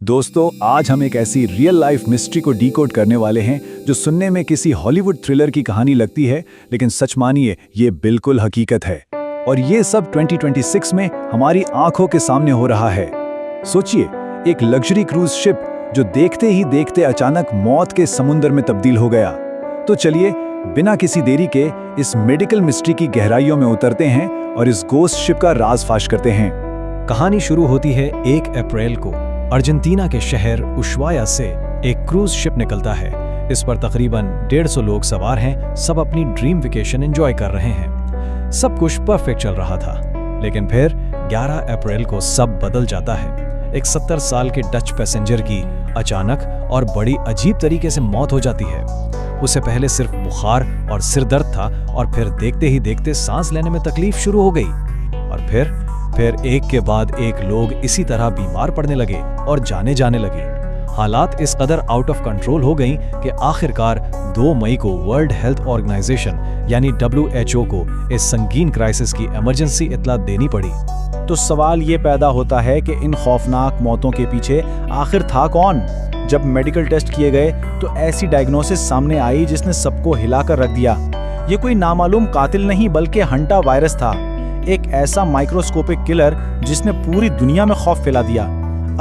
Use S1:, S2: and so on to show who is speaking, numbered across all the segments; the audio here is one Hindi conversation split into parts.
S1: दोस्तों, आज हम एक ऐसी रियल लाइफ मिस्ट्री को डीकोड करने वाले हैं जो सुनने में किसी हॉलीवुड थ्रिलर की कहानी लगती है, लेकिन सच मानिए ये बिल्कुल हकीकत है। और ये सब 2026 में हमारी आंखों के सामने हो रहा है। सोचिए, एक लग्जरी क्रूज शिप जो देखते ही देखते अचानक मौत के समुद्र में तब्दील हो गया। तो चलिए बिना किसी देरी के इस मेडिकल मिस्ट्री की गहराइयों में उतरते हैं और इस गोस्ट शिप का राज फाश करते हैं।
S2: कहानी शुरू होती है 1 अप्रैल को। अर्जेंटीना के शहर उशुआया से एक क्रूज शिप निकलता है। इस पर तकरीबन 150 लोग सवार हैं। सब अपनी ड्रीम वेकेशन एंजॉय कर रहे हैं। सब कुछ परफेक्ट चल रहा था, लेकिन फिर 11 अप्रैल को सब बदल जाता है। एक 70 साल के डच पैसेंजर की अचानक और बड़ी अजीब तरीके से मौत हो जाती है। उससे पहले सिर्फ बुखार और सिर दर्द था, और फिर देखते ही देखते सांस लेने में तकलीफ शुरू हो गई। और फिर एक के बाद एक लोग इसी तरह बीमार पड़ने लगे और जाने लगे। हालात इस कदर आउट ऑफ कंट्रोल हो गई कि आखिरकार 2 मई को वर्ल्ड हेल्थ ऑर्गेनाइजेशन यानी WHO को इस संगीन क्राइसिस की इमरजेंसी इत्तला देनी पड़ी।
S3: तो सवाल ये पैदा होता है कि इन खौफनाक मौतों के पीछे आखिर था कौन? जब मेडिकल टेस्ट किए गए तो ऐसी डायग्नोसिस सामने आई जिसने सबको हिलाकर रख दिया। ये कोई नामालूम कातिल नहीं बल्कि हंटा वायरस था, एक ऐसा माइक्रोस्कोपिक किलर जिसने पूरी दुनिया में खौफ फैला दिया।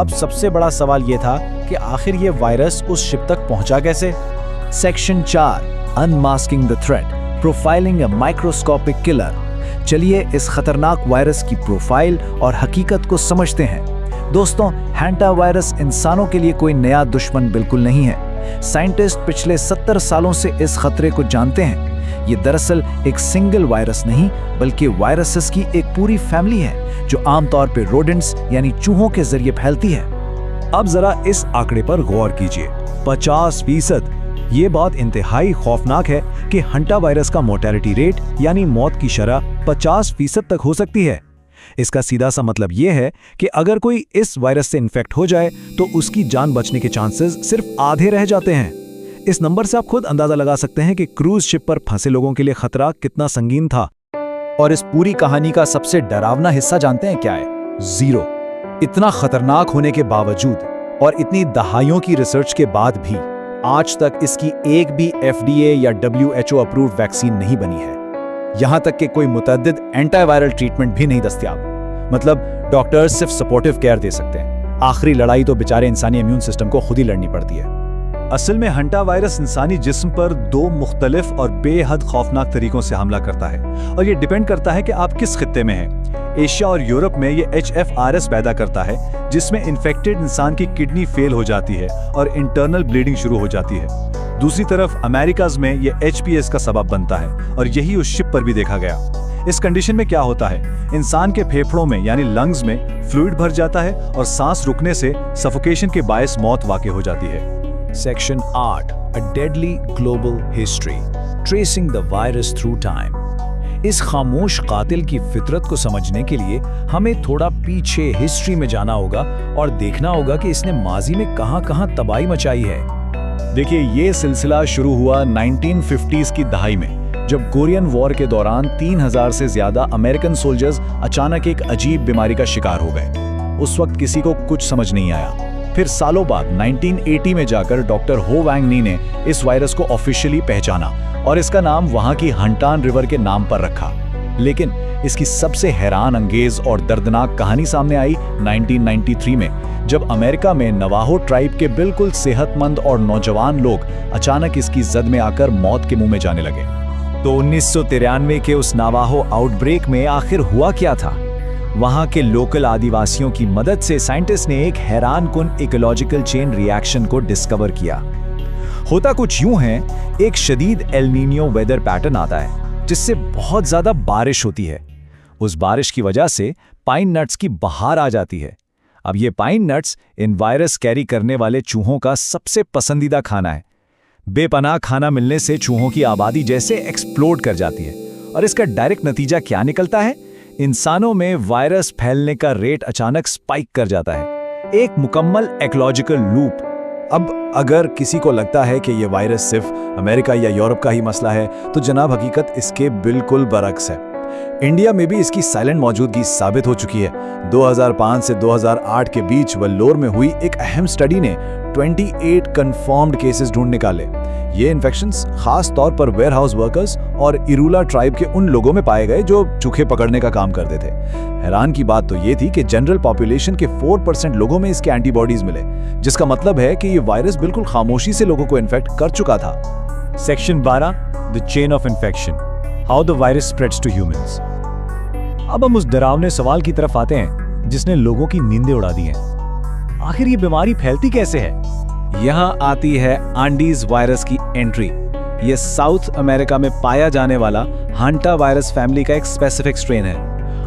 S3: अब सबसे बड़ा सवाल ये था कि आखिर ये वायरस उस शिप तक पहुंचा कैसे?
S1: Section 4, unmasking the threat, profiling a microscopic killer. चलिए इस खतरनाक वायरस की प्रोफाइल और हकीकत को समझते हैं। दोस्तों, हैंटा वायरस इंसानों के लिए कोई नया दुश्मन बिल्कुल नहीं है। साइंटिस्ट पिछले 70 सालों से इस खतरे को जानते हैं। ये दरअसल एक सिंगल वायरस नहीं, बल्कि वायरसेस की एक पूरी फैमिली है जो आमतौर पर रोडेंट्स यानी चूहों के जरिए फैलती है।
S2: अब जरा इस आंकड़े पर गौर कीजिए, 50%। ये बात इंतहाई खौफनाक है कि हंटा वायरस का मोर्टेलिटी रेट यानी मौत की शरह 50% तक हो सकती है। इसका सीधा सा मतलब ये है कि अगर कोई इस वायरस से इन्फेक्ट हो जाए तो उसकी जान बचने के चांसेस सिर्फ आधे रह जाते हैं। इस नंबर से आप खुद अंदाजा लगा सकते हैं कि क्रूज शिप पर फंसे लोगों के लिए खतरा कितना संगीन था।
S3: और इस पूरी कहानी का सबसे डरावना हिस्सा जानते हैं क्या है? 0। इतना खतरनाक होने के बावजूद और इतनी दहाइयों की रिसर्च के बाद भी आज तक इसकी एक भी FDA या WHO अप्रूव्ड वैक्सीन नहीं बनी है। यहां तक कि कोई मुतअद्दिद एंटीवायरल ट्रीटमेंट भी नहीं दस्तयाब। मतलब डॉक्टर्स सिर्फ सपोर्टिव केयर दे सकते हैं। आखिरी लड़ाई तो बेचारे इंसानी इम्यून सिस्टम को खुद ही लड़नी पड़ती है।
S1: असल में हंटा वायरस इंसानी जिस्म पर 2 मुख्तलिफ और बेहद खौफनाक तरीकों से हमला करता है, और ये डिपेंड करता है कि आप किस खित्ते में हैं। एशिया और यूरोप में ये HFRS पैदा करता है, जिसमें इन्फेक्टेड इंसान की किडनी फेल हो जाती है और इंटरनल ब्लीडिंग शुरू हो जाती है। दूसरी तरफ अमेरिकाज में ये HPS का सबब बनता है, और यही उस शिप पर भी देखा गया। इस कंडीशन में क्या होता है, इंसान के फेफड़ों में यानी लंग्स में फ्लूइड भर जाता है और सांस रुकने से सफोकेशन के बायस मौत वाक़ई हो जाती है।
S2: Section 8, A Deadly Global History, Tracing the Virus Through Time। इस खामोश कातिल की फितरत को समझने के लिए हमें थोड़ा पीछे हिस्ट्री में जाना होगा और देखना होगा कि इसने माजी में कहां-कहां तबाही मचाई है।
S1: देखिए, ये सिलसिला शुरू हुआ 1950s की दहाई में, जब कोरियन वॉर के दौरान 3000 से ज्यादा अमेरिकन सोल्जर्स अचानक एक अजीब बीमारी का शिकार हो गए। उस वक्त किसी को कुछ समझ नहीं आया। फिर सालों बाद 1980 में जाकर डॉक्टर हो वैंग नी ने इस वायरस को ऑफिशियली पहचाना और इसका नाम वहां की हंटान रिवर के नाम पर रखा। लेकिन इसकी सबसे हैरान अंगेज और दर्दनाक कहानी सामने आई 1993 में, जब अमेरिका में नवाहो ट्राइब के बिल्कुल सेहतमंद और नौजवान लोग अचानक इसकी जद में आकर मौत के मुंह में जाने लगे।
S2: तो 1993 के उस नवाहो आउटब्रेक में आखिर हुआ क्या था? वहां के लोकल आदिवासियों की मदद से साइंटिस्ट ने एक हैरानकुन इकोलॉजिकल चेन रिएक्शन को डिस्कवर किया। होता कुछ यूं है, एक शदीद एल नीनो वेदर पैटर्न आता है जिससे बहुत ज्यादा बारिश होती है। उस बारिश की वजह से पाइन नट्स की बहार आ जाती है। अब ये पाइन नट्स इन वायरस कैरी करने वाले चूहों का सबसे पसंदीदा खाना है। बेपनाह खाना मिलने से चूहों की आबादी जैसे एक्सप्लोड कर जाती है, और इसका डायरेक्ट नतीजा क्या निकलता है? इंसानों में वायरस फैलने का रेट अचानक स्पाइक कर जाता है। एक मुकम्मल इकोलॉजिकल लूप।
S1: अब अगर किसी को लगता है कि यह वायरस सिर्फ अमेरिका या यूरोप का ही मसला है, तो जनाब हकीकत इसके बिल्कुल बरक्स है।
S3: इंडिया में भी इसकी साइलेंट मौजूदगी साबित हो चुकी है। 2005 से 2008 के बीच वेल्लोर में हुई एक अहम स्टडी ने 28 कंफर्म्ड केसेस ढूंढ निकाले। ये इन्फेक्शंस खास तौर पर वेयरहाउस वर्कर्स और इरूला ट्राइब के उन लोगों में पाए गए जो चूहे पकड़ने का काम करते थे। हैरान की बात तो ये थी कि जनरल पॉपुलेशन के 4% लोगों में इसके एंटीबॉडीज मिले, जिसका मतलब है कि ये वायरस बिल्कुल खामोशी से लोगों को इन्फेक्ट कर चुका था।
S1: Section 12, the chain of infection, how the virus spreads to humans. अब हम उस डरावने सवाल की तरफ आते हैं जिसने लोगों की नींदें उड़ा दी हैं। आखिर ये बीमारी फैलती कैसे है?
S2: यहाँ आती है एंडीज वायरस की एंट्री। ये साउथ अमेरिका में पाया जाने वाला हांटा वायरस फैमिली का एक स्पेसिफिक स्ट्रेन है,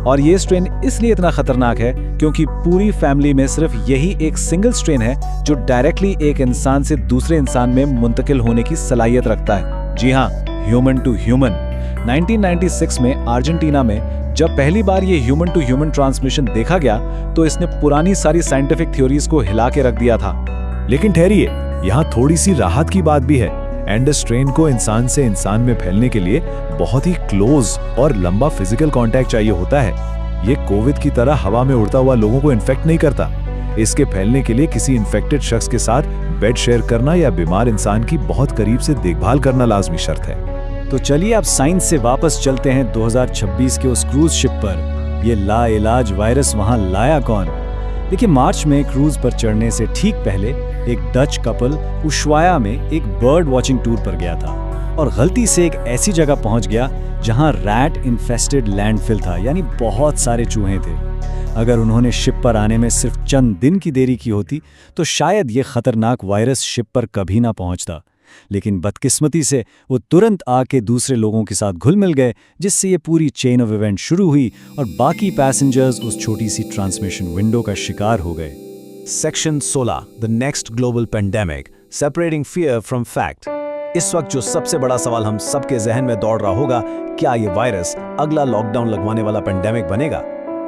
S2: और ये स्ट्रेन इसलिए इतना खतरनाक है क्योंकि पूरी फैमिली में सिर्फ यही एक सिंगल स्ट्रेन है जो डायरेक्टली एक इंसान से दूसरे इंसान में मुंतकिल होने की सलाहियत रखता है। जी हाँ, ह्यूमन टू ह्यूमन। 1996 में अर्जेंटीना में जब पहली बार ये ह्यूमन टू ह्यूमन ट्रांसमिशन देखा गया तो इसने पुरानी सारी साइंटिफिक थ्योरीज को हिला के रख दिया था।
S3: लेकिन ठहरिए, यहाँ थोड़ी सी राहत की बात भी है। एंडस स्ट्रेन को इंसान से इंसान में फैलने के लिए बहुत ही क्लोज और लंबा फिजिकल कांटेक्ट चाहिए होता है। ये कोविड की तरह हवा में उड़ता हुआ लोगों को इन्फेक्ट नहीं करता। इसके फैलने के लिए किसी इन्फेक्टेड शख्स के साथ बेड शेयर करना या बीमार इंसान की बहुत करीब से देखभाल करना लाजमी शर्त है।
S1: तो चलिए अब साइंस से वापस चलते हैं 2026 के उस क्रूज शिप पर। ये लाइलाज वायरस वहां लाया कौन? देखिए, मार्च में क्रूज पर चढ़ने से ठीक पहले एक डच कपल उशवाया में एक बर्ड वॉचिंग टूर पर गया था और गलती से एक ऐसी जगह पहुंच गया जहां रैट इन्फेस्टेड लैंडफिल था, यानी बहुत सारे चूहे थे। अगर उन्होंने शिप पर आने में सिर्फ चंद दिन की देरी की होती तो शायद ये खतरनाक वायरस शिप पर कभी ना पहुंचता। लेकिन बदकिस्मती से वो तुरंत आके दूसरे लोगों के साथ घुल मिल गए, जिससे ये पूरी चेन ऑफ इवेंट शुरू हुई और बाकी पैसेंजर्स उस छोटी सी ट्रांसमिशन विंडो का शिकार हो गए।
S3: Section 16, the next global pandemic, separating fear from fact. इस वक्त जो सबसे बड़ा सवाल हम सबके जहन में दौड़ रहा होगा, क्या ये वायरस अगला लॉकडाउन लगवाने वाला पेंडेमिक बनेगा?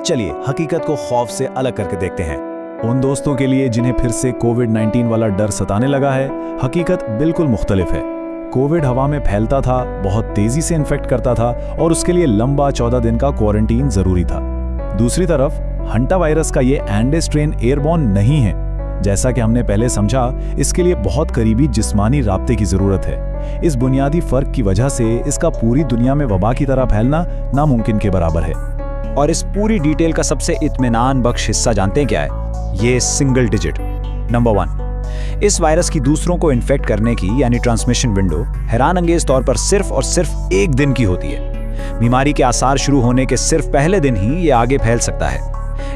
S3: चलिए हकीकत को खौफ से अलग करके देखते हैं।
S1: उन दोस्तों के लिए जिन्हें फिर से कोविड-19 वाला डर सताने लगा है, हकीकत बिल्कुल मुख्तलिफ है। कोविड हवा में फैलता था, बहुत तेजी से इन्फेक्ट करता था और उसके लिए लंबा 14 दिन का क्वारंटीन जरूरी था। दूसरी तरफ हंटा वायरस का ये एंडेस स्ट्रेन एयरबॉर्न नहीं है। जैसा कि हमने पहले समझा, इसके लिए बहुत करीबी जिस्मानी राब्ते की जरूरत है। इस बुनियादी फर्क की वजह से इसका पूरी दुनिया में वबा की तरह फैलना नामुमकिन के बराबर है।
S3: और इस पूरी डिटेल का सबसे इत्मीनान बख्श हिस्सा जानते हैं क्या है? ये सिंगल डिजिट। नंबर 1, इस वायरस की दूसरों को इन्फेक्ट करने की यानी ट्रांसमिशन विंडो हैरान अंगेज तौर पर सिर्फ और सिर्फ एक दिन की होती है। बीमारी के आसार शुरू होने के सिर्फ पहले दिन ही ये आगे फैल सकता है।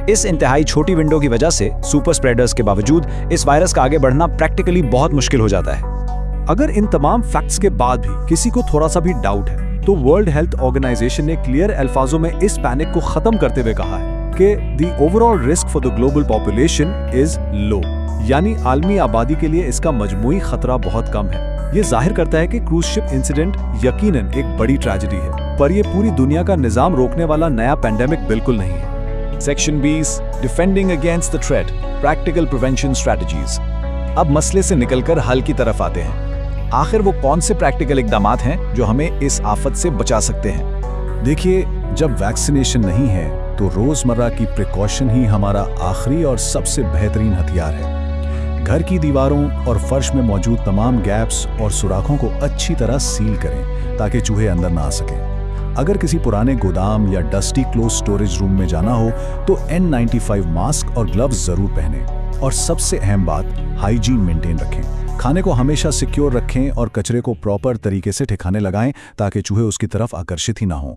S3: इस इंतहाई छोटी विंडो की वजह से सुपर स्प्रेडर्स के बावजूद इस वायरस का आगे बढ़ना प्रैक्टिकली बहुत मुश्किल हो जाता है।
S1: अगर इन तमाम फैक्ट्स के बाद भी किसी को थोड़ा सा भी डाउट है, तो वर्ल्ड हेल्थ ऑर्गेनाइजेशन ने क्लियर अल्फाजों में इस पैनिक को खत्म करते हुए कहा है कि the overall risk for the global population is low, यानी आलमी आबादी के लिए इसका मजमूई खतरा बहुत कम है। ये जाहिर करता है कि क्रूज शिप इंसिडेंट यकीनन एक बड़ी ट्रेजेडी है, पर यह पूरी दुनिया का निजाम रोकने वाला नया पेंडेमिक बिल्कुल नहीं है। Section 20, defending against the threat, practical prevention strategies. अब मसले से निकलकर हल की तरफ आते हैं। आखिर वो कौन से प्रैक्टिकल इकदामात हैं जो हमें इस आफत से बचा सकते हैं? देखिए, जब वैक्सीनेशन नहीं है तो रोजमर्रा की प्रिकॉशन ही हमारा आखिरी और सबसे बेहतरीन हथियार है। घर की दीवारों और फर्श में मौजूद तमाम गैप्स और सुराखों को अच्छी तरह सील करें ताकि चूहे अंदर ना आ सकें। अगर किसी पुराने गोदाम या डस्टी क्लोज स्टोरेज रूम में जाना हो तो N95 मास्क और ग्लव्स जरूर पहनें। और सबसे अहम बात, हाइजीन मेंटेन रखें। खाने को हमेशा सिक्योर रखें और कचरे को प्रॉपर तरीके से ठिकाने लगाएं ताकि चूहे उसकी तरफ आकर्षित ही ना हों।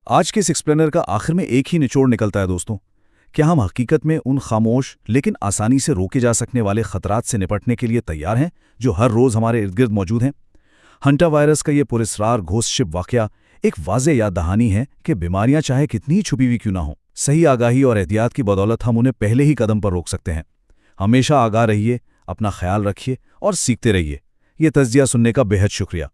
S1: आज के इस एक्सप्लेनर का आखिर में एक ही निचोड़ निकलता है दोस्तों, क्या हम हकीकत में उन खामोश लेकिन आसानी से रोके जा सकने वाले खतरात से निपटने के लिए तैयार हैं जो हर रोज हमारे इर्द गिर्द मौजूद हैं? हंटा वायरस का ये पुरस्कार घोस्ट शिप वाकया एक वाज़े याद दहानी है कि बीमारियां चाहे कितनी ही छुपी हुई क्यों ना हो, सही आगाही और एहतियात की बदौलत हम उन्हें पहले ही कदम पर रोक सकते हैं। हमेशा आगाह रहिए, अपना ख्याल रखिए और सीखते रहिए। ये तज़किया सुनने का बेहद शुक्रिया।